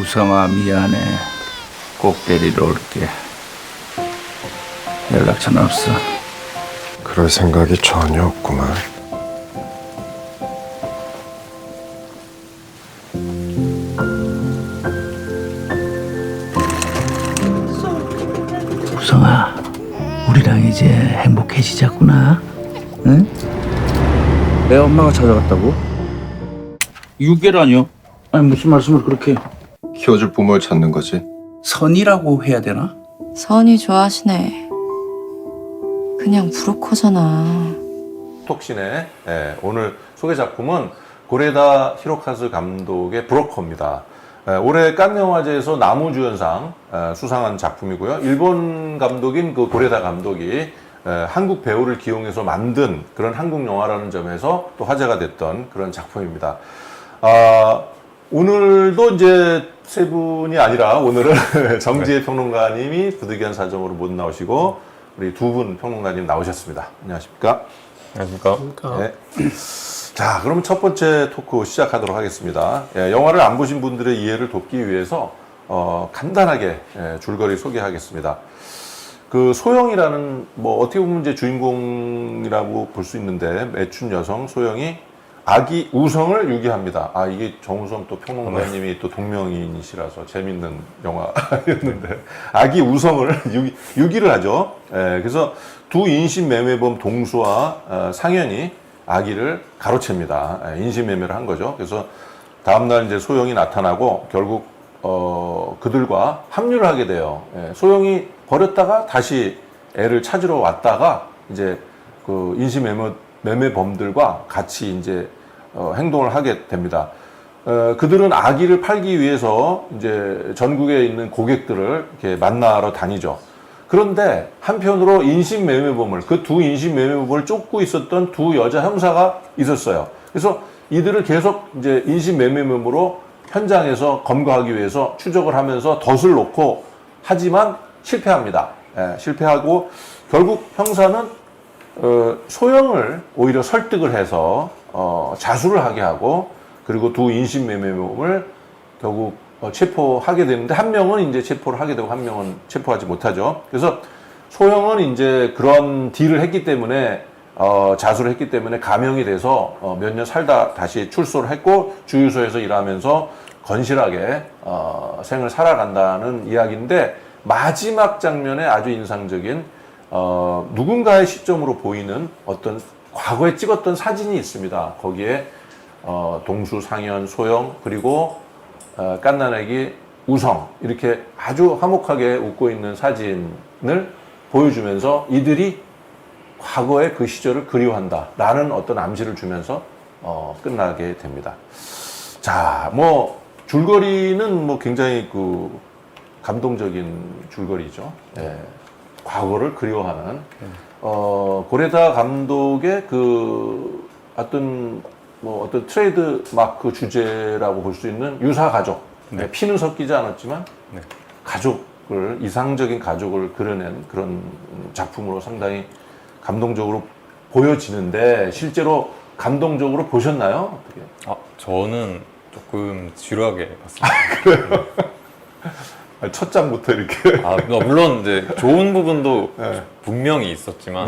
우성아 미안해. 꼭 데리러 올게. 연락처는 없어. 그럴 생각이 전혀 없구만. 우성아, 우리랑 이제 행복해지자꾸나. 응? 내 엄마가 찾아갔다고? 유괴라뇨? 아니 무슨 말씀을 그렇게. 키워줄 부모를 찾는 거지. 선이라고 해야 되나? 선이 좋아하시네. 그냥 브로커잖아. 톡신의 오늘 소개 작품은 고레다 히로카즈 감독의 브로커입니다. 올해 칸 영화제에서 나무주연상 수상한 작품이고요. 일본 감독인 그 고레다 감독이 한국 배우를 기용해서 만든 그런 한국 영화라는 점에서 또 화제가 됐던 그런 작품입니다. 오늘도 이제 세 분이 아니라 오늘은 정지혜 평론가님이 부득이한 사정으로 못 나오시고 우리 두 분 평론가님 나오셨습니다. 안녕하십니까? 안녕하십니까? 네. 자, 그럼 첫 번째 토크 시작하도록 하겠습니다. 영화를 안 보신 분들의 이해를 돕기 위해서 간단하게 줄거리 소개하겠습니다. 그 소영이라는 뭐 어떻게 보면 이제 주인공이라고 볼 수 있는데 매춘 여성 소영이 아기 우성을 유기합니다. 이게 정우성 또 평론가님이 또 동명이인이시라서 재밌는 영화였는데 아기 우성을 유기를 하죠. 그래서 두 인신매매범 동수와 상현이 아기를 가로챕니다. 인신매매를 한 거죠. 그래서 다음날 이제 소영이 나타나고 결국 그들과 합류를 하게 돼요. 소영이 버렸다가 다시 애를 찾으러 왔다가 이제 그 인신매매범들과 같이 이제 행동을 하게 됩니다. 그들은 아기를 팔기 위해서 이제 전국에 있는 고객들을 이렇게 만나러 다니죠. 그런데 한편으로 인신매매범을, 그 두 인신매매범을 쫓고 있었던 두 여자 형사가 있었어요. 그래서 이들을 계속 이제 인신매매범으로 현장에서 검거하기 위해서 추적을 하면서 덫을 놓고 하지만 실패합니다. 실패하고 결국 형사는 소영을 오히려 설득을 해서 자수를 하게 하고 그리고 두 인신매매범을 결국 체포하게 되는데 한 명은 이제 체포를 하게 되고 한 명은 체포하지 못하죠. 그래서 소영은 이제 그런 딜을 했기 때문에 자수를 했기 때문에 감형이 돼서 몇 년 살다 다시 출소를 했고 주유소에서 일하면서 건실하게 생을 살아간다는 이야기인데 마지막 장면에 아주 인상적인 누군가의 시점으로 보이는 어떤 과거에 찍었던 사진이 있습니다. 거기에 동수, 상현, 소영 그리고 깐난애기 우성 이렇게 아주 화목하게 웃고 있는 사진을 보여주면서 이들이 과거의 그 시절을 그리워한다라는 어떤 암시를 주면서 끝나게 됩니다. 자, 뭐 줄거리는 뭐 굉장히 그 감동적인 줄거리죠. 과거를 그리워하는 고레다 감독의 그 어떤 트레이드 마크 주제라고 볼 수 있는 유사 가족. 피는 섞이지 않았지만 가족을 이상적인 가족을 그려낸 그런 작품으로 상당히 감동적으로 보여지는데 실제로 감동적으로 보셨나요? 어떻게? 저는 조금 지루하게 봤습니다. 첫 장부터 이렇게. 물론 이제 좋은 부분도 분명히 있었지만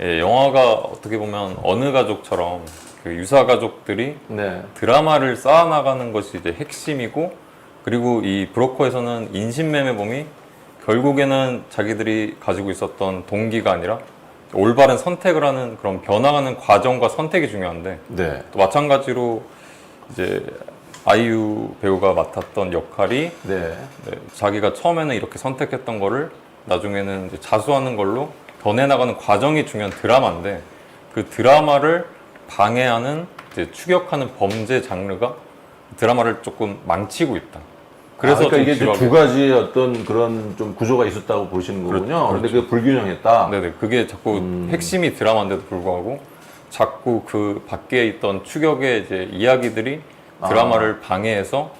영화가 어떻게 보면 어느 가족처럼 그 유사 가족들이 드라마를 쌓아나가는 것이 이제 핵심이고 그리고 이 브로커에서는 인신매매범이 결국에는 자기들이 가지고 있었던 동기가 아니라 올바른 선택을 하는 그런 변화하는 과정과 선택이 중요한데 또 마찬가지로 이제 아이유 배우가 맡았던 역할이 자기가 처음에는 이렇게 선택했던 거를 나중에는 이제 자수하는 걸로 변해나가는 과정이 중요한 드라마인데 그 드라마를 방해하는 이제 추격하는 범죄 장르가 드라마를 조금 망치고 있다. 그래서 그러니까 이게 두 가지의 어떤 그런 좀 구조가 있었다고 보시는 거군요. 그런데 그게 불균형했다. 네네. 그게 자꾸 핵심이 드라마인데도 불구하고 자꾸 그 밖에 있던 추격의 이제 이야기들이 드라마를 방해해서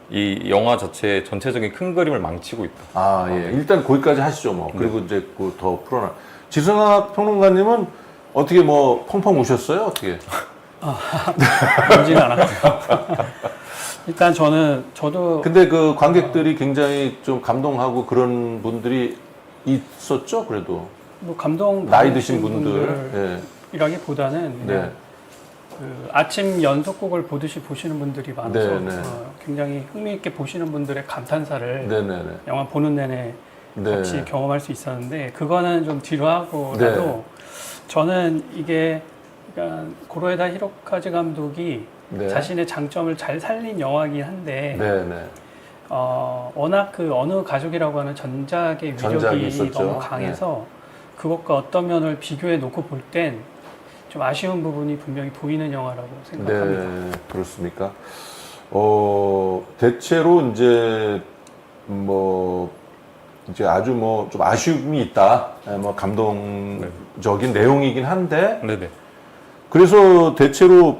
이 영화 자체의 전체적인 큰 그림을 망치고 있다. 일단 거기까지 하시죠, 뭐. 그리고 이제 그 더 풀어놔. 지승아 평론가님은 어떻게 뭐 펑펑 우셨어요? 어떻게? 울지는 않았고요. 일단 저도 근데 그 관객들이 굉장히 좀 감동하고 그런 분들이 있었죠, 그래도. 뭐 감동 나이 드신 분들. 이라기보다는 네. 네. 그 아침 연속곡을 보듯이 보시는 분들이 많아서 네, 네. 굉장히 흥미있게 보시는 분들의 감탄사를 네네네. 영화 보는 내내 네. 같이 경험할 수 있었는데 그거는 좀 뒤로 하고라도 네. 저는 이게 그러니까 고로에다 히로카즈 감독이 네. 자신의 장점을 잘 살린 영화이긴 한데 네네. 워낙 그 어느 가족이라고 하는 전작의 전작이 위력이 있었죠. 너무 강해서 그것과 어떤 면을 비교해 놓고 볼 땐 좀 아쉬운 부분이 분명히 보이는 영화라고 생각합니다. 네, 그렇습니까? 대체로 이제 이제 아주 좀 아쉬움이 있다. 감동적인 내용이긴 한데, 네네. 그래서 대체로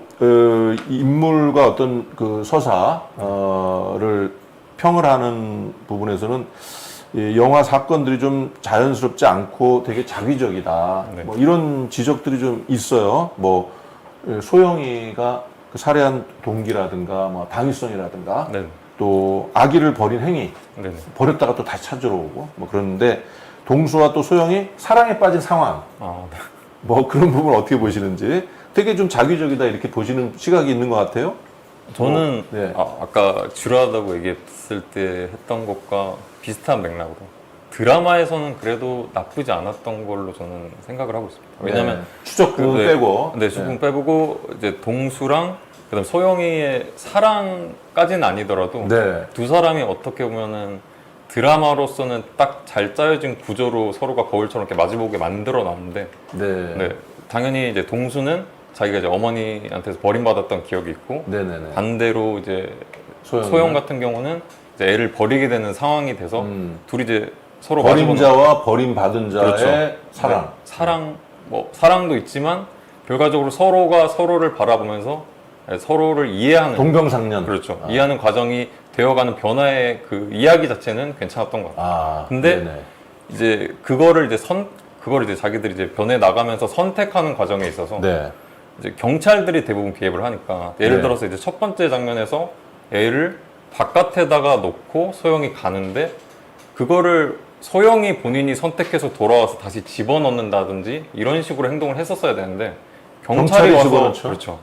인물과 어떤 그 서사를 평을 하는 부분에서는 이 영화 사건들이 좀 자연스럽지 않고 되게 자기적이다. 네. 이런 지적들이 좀 있어요. 소영이가 그 살해한 동기라든가 당위성이라든가 네. 또 아기를 버린 행위, 네네. 버렸다가 또 다시 찾으러 오고 그러는데 동수와 또 소영이 사랑에 빠진 상황, 아, 네. 그런 부분 어떻게 보시는지 되게 좀 자기적이다 이렇게 보시는 시각이 있는 것 같아요. 저는 네. 아까 지루하다고 얘기했을 때 했던 것과 비슷한 맥락으로 드라마에서는 그래도 나쁘지 않았던 걸로 저는 생각을 하고 있습니다. 왜냐하면 네. 추적분 빼고, 네, 추적분 빼고 이제 동수랑 그다음 소영이의 사랑까지는 아니더라도 네. 두 사람이 어떻게 보면은 드라마로서는 딱 잘 짜여진 구조로 서로가 거울처럼 이렇게 마주보게 만들어 놨는데, 네. 네, 당연히 이제 동수는 자기가 이제 어머니한테서 버림받았던 기억이 있고, 네네네. 반대로 이제 소영이는? 소영 같은 경우는 이제 애를 버리게 되는 상황이 돼서 둘이 이제 서로 버림자와 버림받은 자의 그렇죠. 사랑. 네, 사랑, 사랑도 있지만 결과적으로 서로가 서로를 바라보면서 서로를 이해하는 동병상련. 그렇죠. 이해하는 과정이 되어가는 변화의 그 이야기 자체는 괜찮았던 것 같아요. 근데 네네. 이제 그거를 이제 자기들이 이제 변해 나가면서 선택하는 과정에 있어서 네. 이제 경찰들이 대부분 개입을 하니까 예를 네. 들어서 이제 첫 번째 장면에서 애를 바깥에다가 놓고 소영이 가는데 그거를 소영이 본인이 선택해서 돌아와서 다시 집어넣는다든지 이런 식으로 행동을 했었어야 되는데 경찰이 와서 집어넣죠. 그렇죠.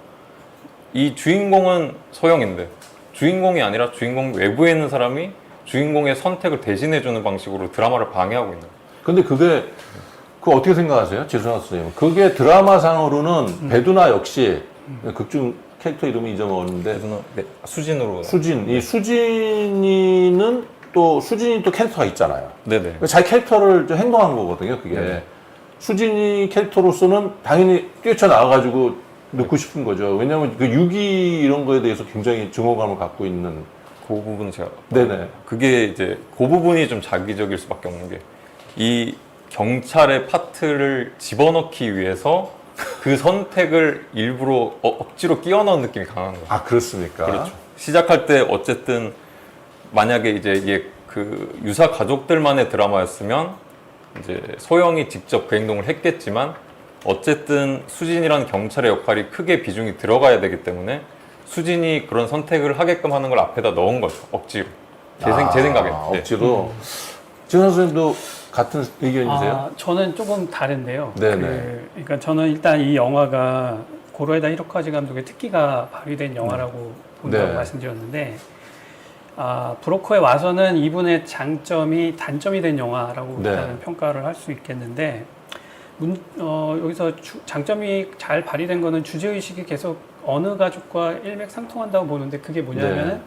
이 주인공은 소영인데 주인공이 아니라 주인공 외부에 있는 사람이 주인공의 선택을 대신해주는 방식으로 드라마를 방해하고 있는 거예요. 근데 그거 어떻게 생각하세요? 죄송합니다, 선생님. 그게 드라마상으로는 배두나 역시 극중 캐릭터 이름이 잊어먹었는데 네, 수진으로 이 수진이는 또 캐릭터가 있잖아요. 네네. 자기 캐릭터를 좀 행동한 거거든요, 그게. 네. 수진이 캐릭터로서는 당연히 뛰쳐나와가지고 넣고 싶은 거죠. 왜냐하면 그 유기 이런 거에 대해서 굉장히 증오감을 갖고 있는. 그 부분은 제가 네네. 그게 이제 그 부분이 좀 자기적일 수밖에 없는 게 이 경찰의 파트를 집어넣기 위해서 그 선택을 일부러 억지로 끼워 넣은 느낌이 강한 거예요. 아, 그렇습니까? 그렇죠. 시작할 때 어쨌든 만약에 이제 이게 그 유사 가족들만의 드라마였으면 이제 소영이 직접 그 행동을 했겠지만 어쨌든 수진이라는 경찰의 역할이 크게 비중이 들어가야 되기 때문에 수진이 그런 선택을 하게끔 하는 걸 앞에다 넣은 거죠. 억지로. 제 생각에는. 네. 억지로. 지원 선생님도 같은 의견이세요? 저는 조금 다른데요. 네네. 그러니까 저는 일단 이 영화가 고로에다 히로카즈 감독의 특기가 발휘된 영화라고 본다고 네. 말씀드렸는데 브로커에 와서는 이분의 장점이 단점이 된 영화라고 네. 일단은 평가를 할 수 있겠는데 여기서 장점이 잘 발휘된 거는 주제의식이 계속 어느 가족과 일맥상통한다고 보는데 그게 뭐냐면은 네.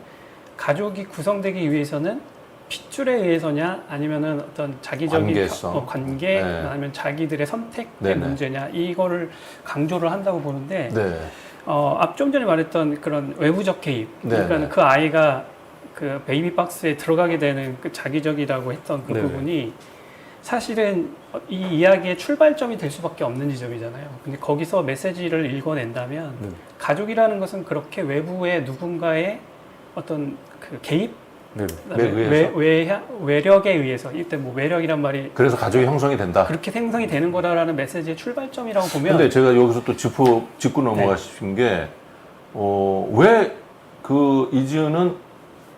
가족이 구성되기 위해서는 핏줄에 의해서냐 아니면은 어떤 자기적인 관계성. 관계 네. 아니면 자기들의 선택의 네네. 문제냐 이거를 강조를 한다고 보는데 네. 좀 전에 말했던 그런 외부적 개입 네네. 그러니까 그 아이가 그 베이비 박스에 들어가게 되는 그 자기적이라고 했던 그 네네. 부분이 사실은 이 이야기의 출발점이 될 수밖에 없는 지점이잖아요. 근데 거기서 메시지를 읽어낸다면 가족이라는 것은 그렇게 외부의 누군가의 어떤 그 개입, 외력에 의해서 이때 뭐 외력이란 말이 그래서 가족이 형성이 된다. 그렇게 생성이 되는 거라는 메시지의 출발점이라고 보면. 근데 제가 여기서 또 짚고 넘어가신 게 왜 그 이지은은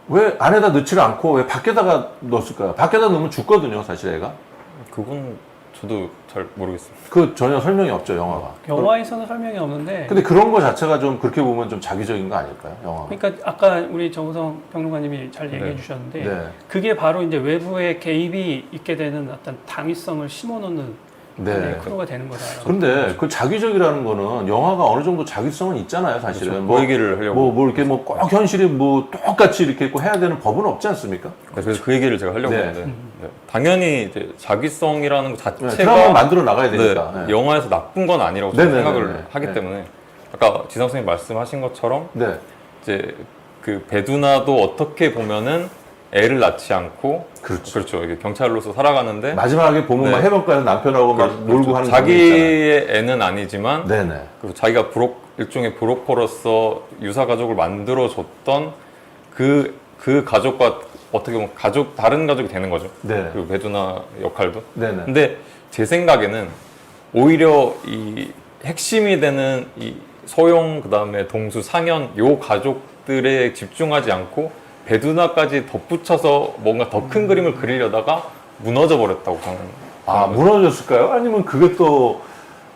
왜 안에다 넣지를 않고 왜 밖에다가 넣었을까요? 밖에다 넣으면 죽거든요, 사실 애가. 그건 저도 잘 모르겠습니다. 그 전혀 설명이 없죠, 영화가. 영화에서는 설명이 없는데. 근데 그런 거 자체가 좀 그렇게 보면 좀 자기적인 거 아닐까요, 영화가? 그러니까 아까 우리 정우성 평론가님이 잘 얘기해 네. 주셨는데 네. 그게 바로 이제 외부의 개입이 있게 되는 어떤 당위성을 심어놓는 네. 크루가 되는 거다. 근데 그 자기적이라는 거는 영화가 어느 정도 자기성은 있잖아요, 사실은. 그 얘기를 하려고. 뭐 이렇게 뭐 꼭 현실이 뭐 똑같이 이렇게 있고 해야 되는 법은 없지 않습니까? 그래서 그 얘기를 제가 하려고 네. 했는데 네. 당연히 이제 자기성이라는 것 네, 자체가 드라마 만들어 나가야 네, 되니까. 네. 영화에서 나쁜 건 아니라고 네, 네, 생각을 네, 네. 하기 네. 때문에 아까 지상 선생님 말씀하신 것처럼 네. 이제 그 배두나도 어떻게 보면은 애를 낳지 않고 그렇죠. 이게 경찰로서 살아가는데 마지막에 보면 네. 막 해변가에서 남편하고 막 놀고 하는 장면이 자기의 애는 아니지만 있잖아요. 네네. 그리고 자기가 일종의 브로커로서 유사 가족을 만들어줬던 그 가족과 어떻게 보면 다른 가족이 되는 거죠. 네. 그 배두나 역할도. 네네. 근데 제 생각에는 오히려 이 핵심이 되는 이 소영 그다음에 동수 상현 요 가족들에 집중하지 않고 배두나까지 덧붙여서 뭔가 더 큰 그림을 그리려다가 무너져 버렸다고 저는. 무너졌을까요? 아니면 그게 또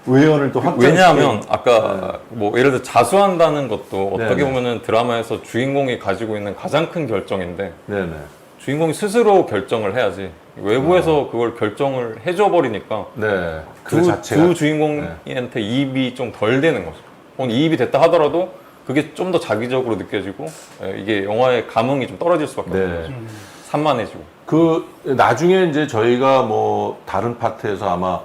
외연을 또 확장? 왜냐하면 아까 뭐 예를 들어 자수한다는 것도 어떻게 네네. 보면은 드라마에서 주인공이 가지고 있는 가장 큰 결정인데 네네. 주인공이 스스로 결정을 해야지 외부에서 그걸 결정을 해줘 버리니까 네. 그 자체가. 두 주인공한테 이입이 좀 덜 되는 거죠. 혹은 이입이 됐다 하더라도 그게 좀 더 자기적으로 느껴지고 이게 영화의 감흥이 좀 떨어질 수밖에 네. 없는 거죠. 산만해지고. 그 나중에 이제 저희가 뭐 다른 파트에서 아마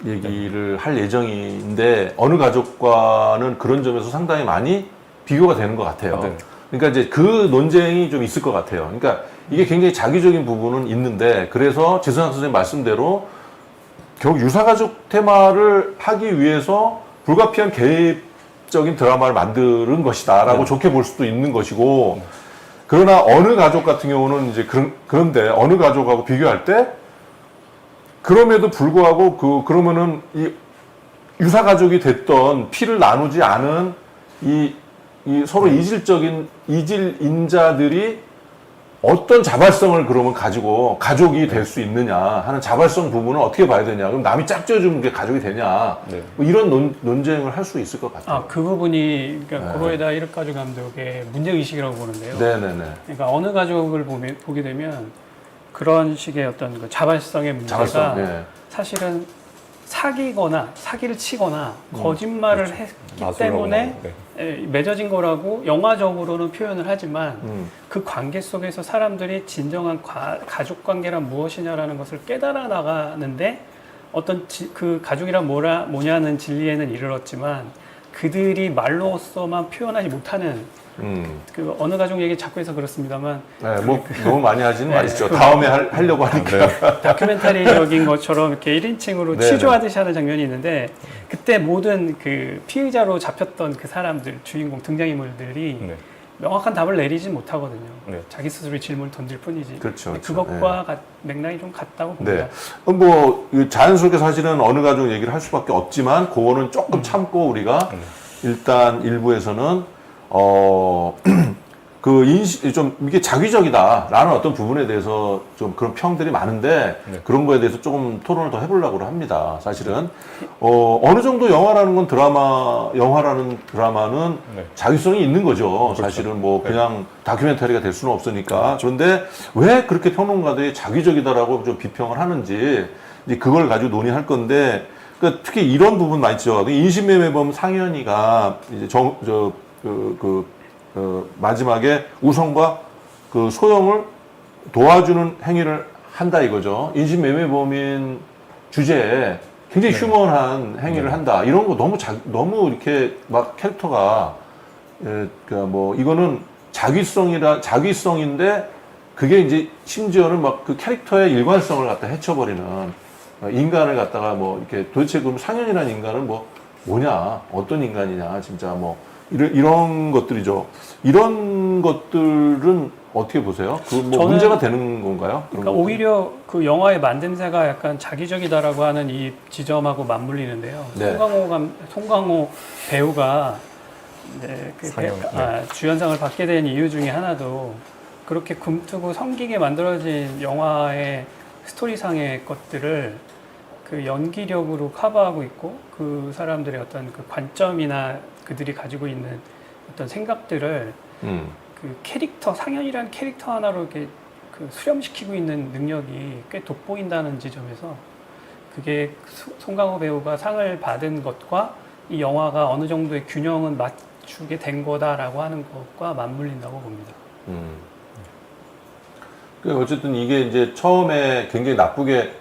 얘기를 할 예정인데 어느 가족과는 그런 점에서 상당히 많이 비교가 되는 것 같아요. 네. 그러니까 이제 그 논쟁이 좀 있을 것 같아요. 그러니까 이게 굉장히 자기적인 부분은 있는데 그래서 지성학 선생님 말씀대로 결국 유사가족 테마를 하기 위해서 불가피한 개입적인 드라마를 만드는 것이다라고 좋게 볼 수도 있는 것이고 그러나 어느 가족 같은 경우는 이제 그런데 어느 가족하고 비교할 때 그럼에도 불구하고 그러면은 이 유사 가족이 됐던 피를 나누지 않은 이 서로 이질인자들이 어떤 자발성을 그러면 가지고 가족이 될 수 있느냐 하는 자발성 부분은 어떻게 봐야 되냐. 그럼 남이 짝지어주면 게 가족이 되냐. 네. 뭐 이런 논쟁을 할 수 있을 것 같아요. 그 부분이 그러니까 고로에다 이르카주 감독의 문제의식이라고 보는데요. 네네네. 그러니까 어느 가족을 보게 되면 그런 식의 어떤 그 자발성의 문제가 자발성, 네. 사실은 사기를 치거나 거짓말을 했기 때문에 맺어진 거라고 영화적으로는 표현을 하지만 그 관계 속에서 사람들이 진정한 가족 관계란 무엇이냐라는 것을 깨달아 나가는데 어떤 그 가족이란 뭐냐는 진리에는 이르렀지만 그들이 말로서만 표현하지 못하는 그 어느 가족 얘기 자꾸 해서 그렇습니다만 네, 뭐 너무 많이 하지는 마시죠. 다음에 하려고 하니까. 다큐멘터리적인 것처럼 이렇게 1인칭으로 네네. 취조하듯이 하는 장면이 있는데 그때 모든 그 피의자로 잡혔던 그 사람들 주인공 등장인물들이 네. 명확한 답을 내리지 못하거든요. 네. 자기 스스로 질문을 던질 뿐이지. 그렇죠, 그렇죠. 그것과 맥락이 좀 같다고 봅니다. 네. 뭐 자연스럽게 사실은 어느 가족 얘기를 할 수밖에 없지만 그거는 조금 참고 우리가 일단 일부에서는 좀 이게 자기적이다라는 어떤 부분에 대해서 좀 그런 평들이 많은데 그런 거에 대해서 조금 토론을 더 해보려고 합니다. 사실은 어느 정도 영화라는 드라마는 자기성이 있는 거죠. 그렇죠. 사실은 뭐 그냥 다큐멘터리가 될 수는 없으니까. 그런데 왜 그렇게 평론가들이 자기적이다라고 좀 비평을 하는지 이제 그걸 가지고 논의할 건데 그러니까 특히 이런 부분 많이 있죠. 인신매매범 상현이가 이제 마지막에 우성과 그 소영을 도와주는 행위를 한다 이거죠. 인신매매범인 주제에 굉장히 휴먼한 행위를 한다. 이런 거 너무 이렇게 막 캐릭터가 뭐 이거는 자기성인데 그게 이제 심지어는 막 그 캐릭터의 일관성을 갖다 해쳐버리는 인간을 갖다가 뭐 이렇게 도대체 그럼 상현이라는 인간은 뭐냐 어떤 인간이냐 진짜 뭐 이런 것들이죠. 이런 것들은 어떻게 보세요? 뭐 문제가 되는 건가요? 그러니까 오히려 그 영화의 만듦새가 약간 자기적이다라고 하는 이 지점하고 맞물리는데요. 네. 송강호 배우가 이제 상영, 주연상을 받게 된 이유 중에 하나도 그렇게 금투고 성기게 만들어진 영화의 스토리상의 것들을 그 연기력으로 커버하고 있고 그 사람들의 어떤 그 관점이나 그들이 가지고 있는 어떤 생각들을 그 캐릭터 상연이라는 캐릭터 하나로 이렇게 그 수렴시키고 있는 능력이 꽤 돋보인다는 지점에서 그게 송강호 배우가 상을 받은 것과 이 영화가 어느 정도의 균형은 맞추게 된 거다라고 하는 것과 맞물린다고 봅니다. 어쨌든 이게 이제 처음에 굉장히 나쁘게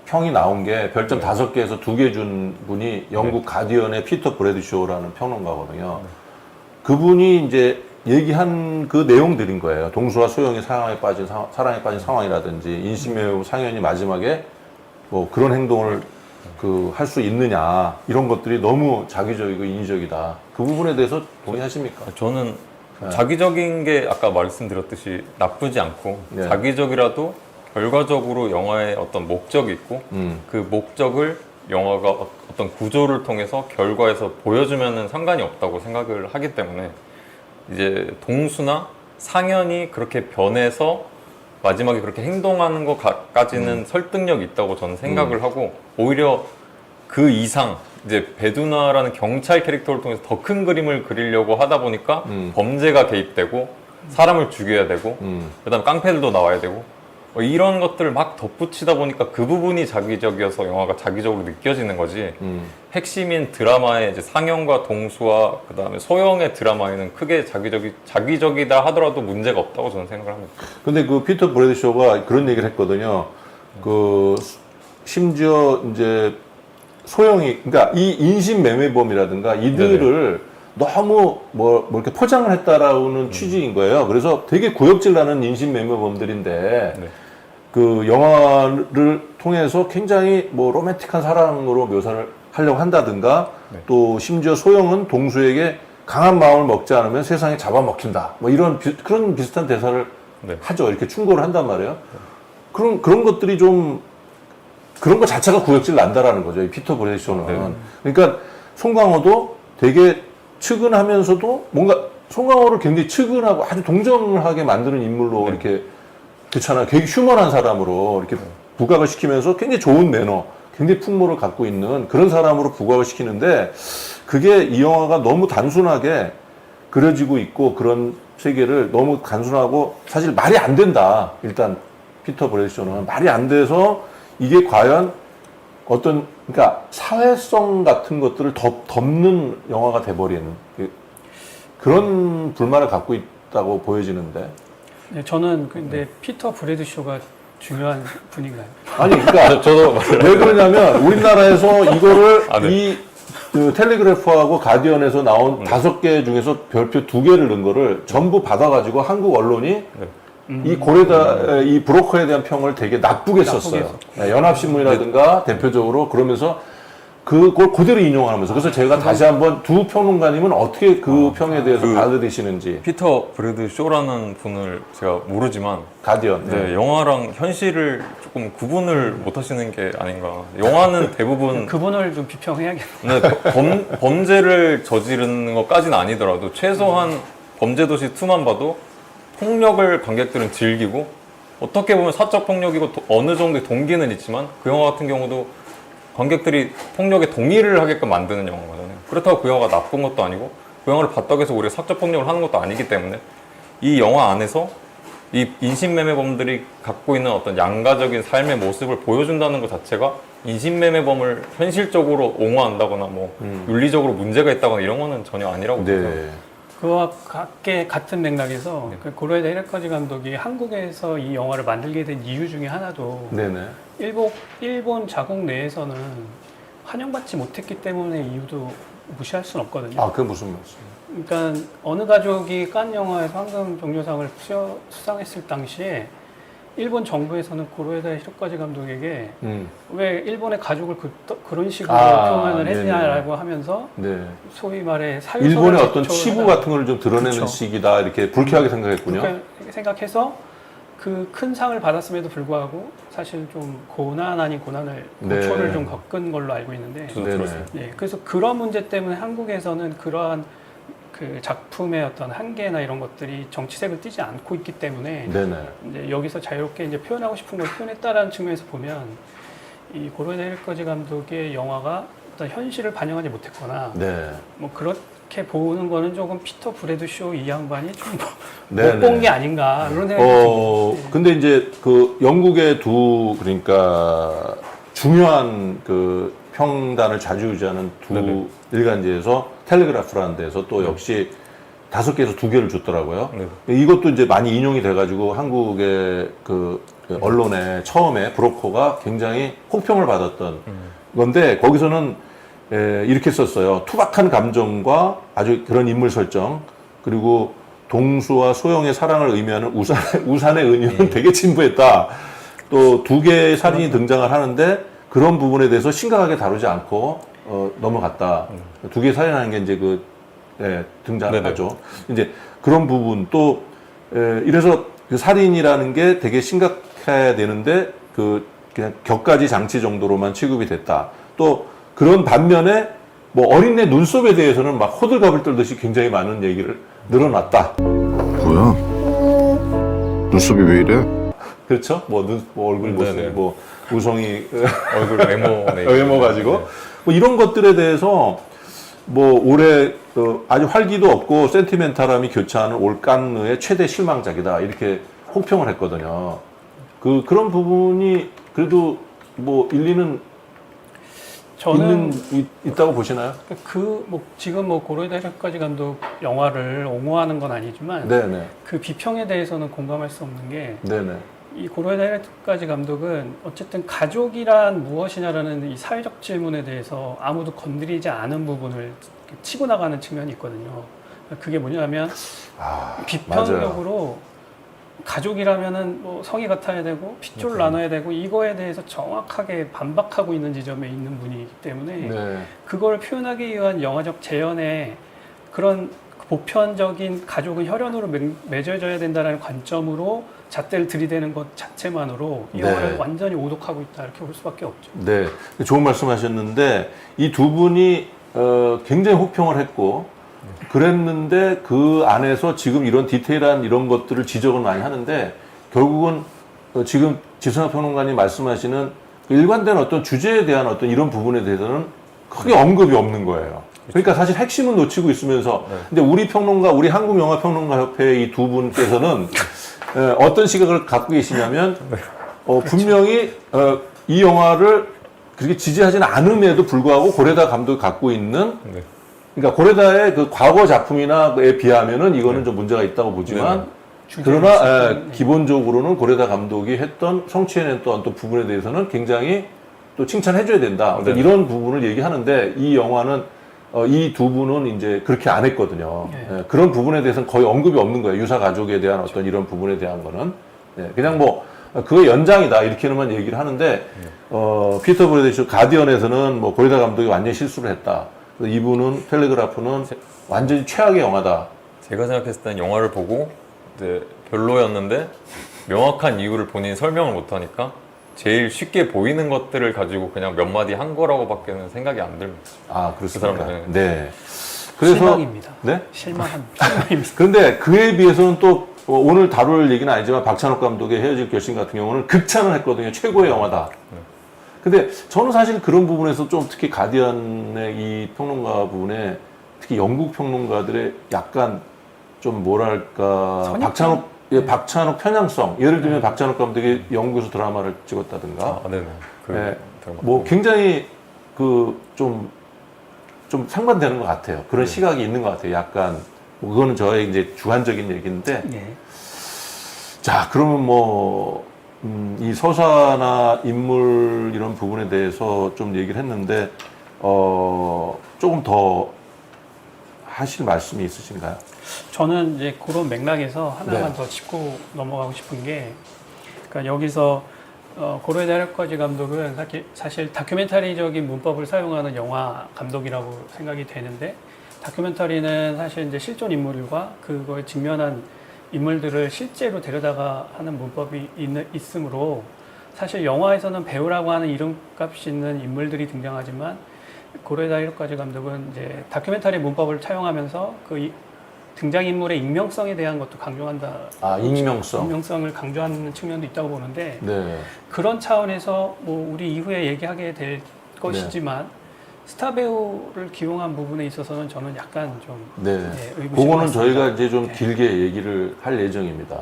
평이 나온 게 별점 5개에서 2개 준 분이 영국 가디언의 피터 브래드쇼라는 평론가거든요. 그분이 이제 얘기한 그 내용들인 거예요. 동수와 소영이 사랑에 빠진 상황이라든지 인신매우 상현이 마지막에 뭐 그런 행동을 그 할 수 있느냐 이런 것들이 너무 자기적이고 인위적이다. 그 부분에 대해서 동의하십니까? 저는 자기적인 게 아까 말씀드렸듯이 나쁘지 않고 네. 자기적이라도 결과적으로 영화에 어떤 목적이 있고 그 목적을 영화가 어떤 구조를 통해서 결과에서 보여주면은 상관이 없다고 생각을 하기 때문에 이제 동수나 상현이 그렇게 변해서 마지막에 그렇게 행동하는 것까지는 설득력이 있다고 저는 생각을 하고 오히려 그 이상 이제 배두나라는 경찰 캐릭터를 통해서 더 큰 그림을 그리려고 하다 보니까 범죄가 개입되고 사람을 죽여야 되고 그다음에 깡패들도 나와야 되고 이런 것들을 막 덧붙이다 보니까 그 부분이 자기적이어서 영화가 자기적으로 느껴지는 거지 핵심인 드라마의 이제 상영과 동수와 그다음에 소영의 드라마에는 크게 자기적이다 하더라도 문제가 없다고 저는 생각을 합니다. 근데 그 피터 브래드쇼가 그런 얘기를 했거든요. 그 심지어 이제 소영이 그러니까 이 인신매매범이라든가 이들을 너무 뭐 이렇게 포장을 했다라는 취지인 거예요. 그래서 되게 구역질 나는 인신매매범들인데 그 영화를 통해서 굉장히 뭐 로맨틱한 사랑으로 묘사를 하려고 한다든가 또 심지어 소영은 동수에게 강한 마음을 먹지 않으면 세상에 잡아먹힌다. 뭐 이런 그런 비슷한 대사를 하죠. 이렇게 충고를 한단 말이에요. 그런 것들이 좀 그런 것 자체가 구역질 난다라는 거죠. 이 피터 브래드쇼는. 그러니까 송강호도 되게 측은하면서도 뭔가 송강호를 굉장히 측은하고 아주 동정하게 만드는 인물로 이렇게 그렇잖아요. 되게 휴먼한 사람으로 이렇게 부각을 시키면서 굉장히 좋은 매너, 굉장히 풍모를 갖고 있는 그런 사람으로 부각을 시키는데 그게 이 영화가 너무 단순하게 그려지고 있고 그런 세계를 너무 단순하고 사실 말이 안 된다. 일단 피터 브래드쇼는 말이 안 돼서 이게 과연 어떤 그러니까 사회성 같은 것들을 덮는 영화가 돼버리는 그런 불만을 갖고 있다고 보여지는데. 네, 저는 근데 피터 브래드쇼가 중요한 분인가요? 아니 그러니까 저도 왜 그러냐면 우리나라에서 이거를 그 텔레그래프하고 가디언에서 나온 5개 중에서 별표 2개를 넣은 거를 전부 받아가지고 한국 언론이 이 고레다 이 브로커에 대한 평을 되게 나쁘게 썼어요. 연합신문이라든가 대표적으로 그러면서 그걸 그대로 인용하면서 그래서 제가 다시 한번 두 평론가님은 어떻게 그 평에 대해서 받아들이시는지. 피터 브래드쇼라는 분을 제가 모르지만 가디언. 네, 영화랑 현실을 조금 구분을 못 하시는 게 아닌가. 영화는 대부분 그분을 좀 비평해야겠네요. 네, 범죄를 저지르는 것까지는 아니더라도 최소한 범죄도시 2만 봐도 폭력을 관객들은 즐기고 어떻게 보면 사적 폭력이고 어느 정도의 동기는 있지만 그 영화 같은 경우도 관객들이 폭력에 동의를 하게끔 만드는 영화거든요. 그렇다고 그 영화가 나쁜 것도 아니고 그 영화를 봤다고 해서 우리가 사적 폭력을 하는 것도 아니기 때문에 이 영화 안에서 이 인신매매범들이 갖고 있는 어떤 양가적인 삶의 모습을 보여준다는 것 자체가 인신매매범을 현실적으로 옹호한다거나 뭐 윤리적으로 문제가 있다거나 이런 거는 전혀 아니라고 생각합니다. 그와 같은 맥락에서 그 고로에다 히데카즈 감독이 한국에서 이 영화를 만들게 된 이유 중에 하나도 일본 자국 내에서는 환영받지 못했기 때문에 이유도 무시할 수는 없거든요. 아, 그게 무슨 말씀? 그러니까 어느 가족이 칸 영화의 황금 종려상을 수상했을 당시에 일본 정부에서는 고로에다 히데카즈 감독에게 왜 일본의 가족을 그런 식으로 표현을 했냐라고 하면서 소위 말해 사유서를 일본의 어떤 치부 같은 걸 좀 드러내는 식이다 이렇게 불쾌하게 생각했군요. 그렇게 생각해서 그 큰 상을 받았음에도 불구하고 사실 좀 고난 아닌 고난을 고초를 좀 겪은 걸로 알고 있는데 그래서 그런 문제 때문에 한국에서는 그러한 그 작품의 어떤 한계나 이런 것들이 정치색을 띠지 않고 있기 때문에 네네. 이제 여기서 자유롭게 이제 표현하고 싶은 걸 표현했다라는 측면에서 보면 이 고로엔 에르꺼지 감독의 영화가 어떤 현실을 반영하지 못했거나 네. 뭐 그렇게 보는 거는 조금 피터 브래드쇼 이 양반이 좀 네네. 못 본 게 아닌가 이런 생각이 듭니다. 근데 이제 그 영국의 두 그러니까 중요한 그 평단을 좌지우지하는 두 네네. 일간지에서 텔레그라프라는 데서 또 역시 5개에서 2개를 줬더라고요. 네. 이것도 이제 많이 인용이 돼가지고 한국의 그 언론에 처음에 브로커가 굉장히 호평을 받았던 건데 거기서는 이렇게 썼어요. 투박한 감정과 아주 그런 인물 설정 그리고 동수와 소영의 사랑을 의미하는 우산의 은유는 되게 진부했다. 또 2개의 살인이 등장을 하는데 그런 부분에 대해서 심각하게 다루지 않고 넘어갔다. 2개 살인하는 게 이제 등장을 하죠. 이제 그런 부분 또 이래서 그 살인이라는 게 되게 심각해야 되는데 그냥 격가지 장치 정도로만 취급이 됐다. 또 그런 반면에 뭐 어린애 눈썹에 대해서는 막 호들갑을 떨듯이 굉장히 많은 얘기를 늘어놨다. 뭐야? 눈썹이 왜 이래? 그렇죠? 뭐 얼굴 모습, 네네. 뭐 우성이 얼굴 외모 외모 가지고 뭐 이런 것들에 대해서 뭐 올해 아주 활기도 없고 센티멘탈함이 교차하는 올 칸느의 최대 실망작이다 이렇게 호평을 했거든요. 그런 부분이 그래도 뭐 일리는 저는 있다고 보시나요? 뭐 지금 뭐 고로엔 에르꺼지 감독 영화를 옹호하는 건 아니지만 네네. 그 비평에 대해서는 공감할 수 없는 게 네네. 이 고로엔 에르꺼지 감독은 어쨌든 가족이란 무엇이냐라는 이 사회적 질문에 대해서 아무도 건드리지 않은 부분을 치고 나가는 측면이 있거든요. 그게 뭐냐면 비평적으로 가족이라면은 뭐 성이 같아야 되고 핏줄 나눠야 되고 이거에 대해서 정확하게 반박하고 있는 지점에 있는 분이기 때문에 네. 그걸 표현하기 위한 영화적 재현에 그런 보편적인 가족은 혈연으로 맺어져야 된다는 관점으로 잣대를 들이대는 것 자체만으로 이 영화를 완전히 오독하고 있다 이렇게 볼 수밖에 없죠. 네, 좋은 말씀하셨는데 이 두 분이 굉장히 호평을 했고 그랬는데 그 안에서 지금 이런 디테일한 이런 것들을 지적을 많이 하는데 결국은 지금 지승학 평론가님 말씀하시는 일관된 어떤 주제에 대한 어떤 이런 부분에 대해서는 크게 언급이 없는 거예요. 그러니까 사실 핵심은 놓치고 있으면서 근데 우리 평론가, 우리 한국영화평론가협회 이 두 분께서는 어떤 시각을 갖고 계시냐면 분명히 이 영화를 그렇게 지지하지는 않음에도 불구하고 고레다 감독이 갖고 있는 그러니까 고레다의 그 과거 작품이나에 비하면은 이거는 좀 문제가 있다고 보지만 그러나 기본적으로는 고레다 감독이 했던 성취해냈던 또 부분에 대해서는 굉장히 또 칭찬해줘야 된다. 이런 부분을 얘기하는데 이 영화는 이 두 분은 이제 그렇게 안 했거든요. 그런 부분에 대해서는 거의 언급이 없는 거예요. 유사 가족에 대한 어떤 이런 부분에 대한 거는 그냥 뭐 그거 연장이다 이렇게만 얘기를 하는데 피터 브래드쇼 가디언에서는 뭐 고레다 감독이 완전히 실수를 했다. 이분은 텔레그라프는 완전히 최악의 영화다. 제가 생각했을 때는 영화를 보고 이제 별로였는데 명확한 이유를 본인이 설명을 못하니까 제일 쉽게 보이는 것들을 가지고 그냥 몇 마디 한 거라고밖에는 생각이 안 듭니다. 그렇습니까? 사람들은. 네. 그래서 실망입니다. 네? 실망입니다. 그런데 그에 비해서는 또 오늘 다룰 얘기는 아니지만 박찬욱 감독의 헤어질 결심 같은 경우는 극찬을 했거든요. 최고의 영화다. 근데 저는 사실 그런 부분에서 좀 특히 가디언의 이 평론가 부분에 특히 영국 평론가들의 약간 좀 뭐랄까 박찬욱 편향성 예를 들면 박찬욱 감독이 영국에서 드라마를 찍었다든가 뭐 굉장히 그 좀 상반되는 것 같아요. 그런 시각이 있는 것 같아요. 약간 뭐 그거는 저의 이제 주관적인 얘기인데 자 그러면 뭐 이 서사나 인물 이런 부분에 대해서 좀 얘기를 했는데 조금 더 하실 말씀이 있으신가요? 저는 이제 그런 맥락에서 하나만 더 짚고 넘어가고 싶은 게 그러니까 여기서 고로엔 에르꺼지 감독은 사실 다큐멘터리적인 문법을 사용하는 영화 감독이라고 생각이 되는데 다큐멘터리는 사실 이제 실존 인물과 그거에 직면한 인물들을 실제로 데려다가 하는 문법이 있으므로 사실 영화에서는 배우라고 하는 이름값이 있는 인물들이 등장하지만 고레다 히로카즈 감독은 이제 다큐멘터리 문법을 차용하면서 등장인물의 익명성에 대한 것도 강조한다. 익명성을 강조하는 측면도 있다고 보는데 네. 그런 차원에서 뭐 우리 이후에 얘기하게 될 것이지만 스타 배우를 기용한 부분에 있어서는 저는 약간 좀 의구심이 그거는 많습니다. 저희가 이제 좀 길게 얘기를 할 예정입니다.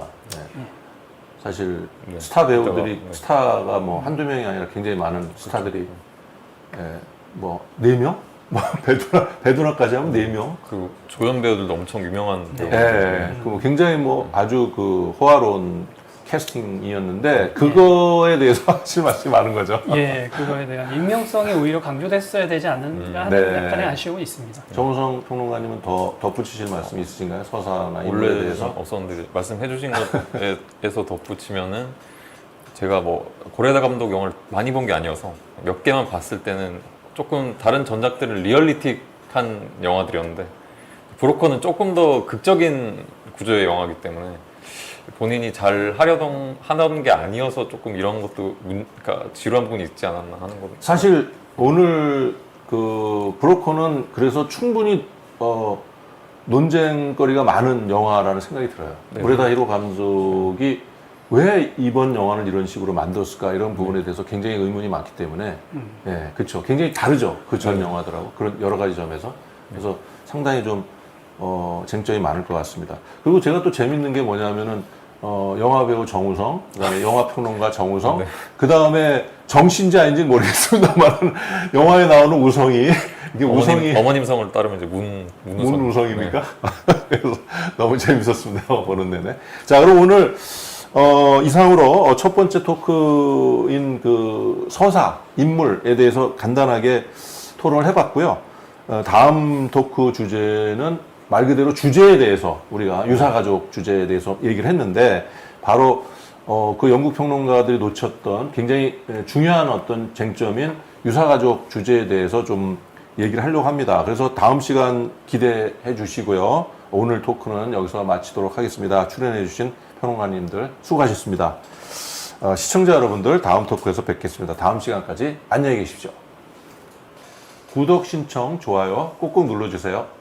사실 스타 배우들이 스타가 뭐 한두 명이 아니라 굉장히 많은 스타들이 뭐 4명? 뭐 배두나까지 하면 4명? 그 조연 배우들도 엄청 유명한 그 굉장히 뭐 아주 그 호화로운 캐스팅이었는데 그거에 대해서 하실 말씀이 많은 거죠. 예, 그거에 대한 익명성이 오히려 강조됐어야 되지 않는가 하는 약간의 아쉬움이 있습니다. 정우성 평론가님은 더 덧붙이실 말씀 있으신가요? 서사나 인물에 원래 대해서? 없었는데 말씀해주신 것에서 덧붙이면은 제가 뭐 고레다 감독 영화를 많이 본 게 아니어서 몇 개만 봤을 때는 조금 다른 전작들은 리얼리틱한 영화들이었는데 브로커는 조금 더 극적인 구조의 영화이기 때문에 본인이 잘 하던 게 아니어서 조금 이런 것도 그러니까 지루한 부분이 있지 않았나 하는 거죠. 사실 오늘 그 브로커는 그래서 충분히 논쟁거리가 많은 영화라는 생각이 들어요. 고레다 히로 감독이 왜 이번 영화를 이런 식으로 만들었을까 이런 부분에 대해서 굉장히 의문이 많기 때문에 그렇죠. 굉장히 다르죠. 그 전 영화들하고 그런 여러 가지 점에서 그래서 상당히 좀 쟁점이 많을 것 같습니다. 그리고 제가 또 재밌는 게 뭐냐면은 영화 배우 정우성, 그다음에 영화 평론가 정우성, 그다음에 정신자인지는 모르겠습니다만 영화에 나오는 우성이 이게 어머님 성을 따르면 이제 문우성입니까? 그래서 너무 재밌었습니다. 보는 내내. 자, 그럼 오늘 이상으로 첫 번째 토크인 그 서사, 인물에 대해서 간단하게 토론을 해봤고요. 다음 토크 주제는 말 그대로 주제에 대해서 우리가 유사가족 주제에 대해서 얘기를 했는데 바로 그 영국 평론가들이 놓쳤던 굉장히 중요한 어떤 쟁점인 유사가족 주제에 대해서 좀 얘기를 하려고 합니다. 그래서 다음 시간 기대해 주시고요. 오늘 토크는 여기서 마치도록 하겠습니다. 출연해 주신 평론가님들 수고하셨습니다. 시청자 여러분들 다음 토크에서 뵙겠습니다. 다음 시간까지 안녕히 계십시오. 구독, 신청, 좋아요 꼭꼭 눌러주세요.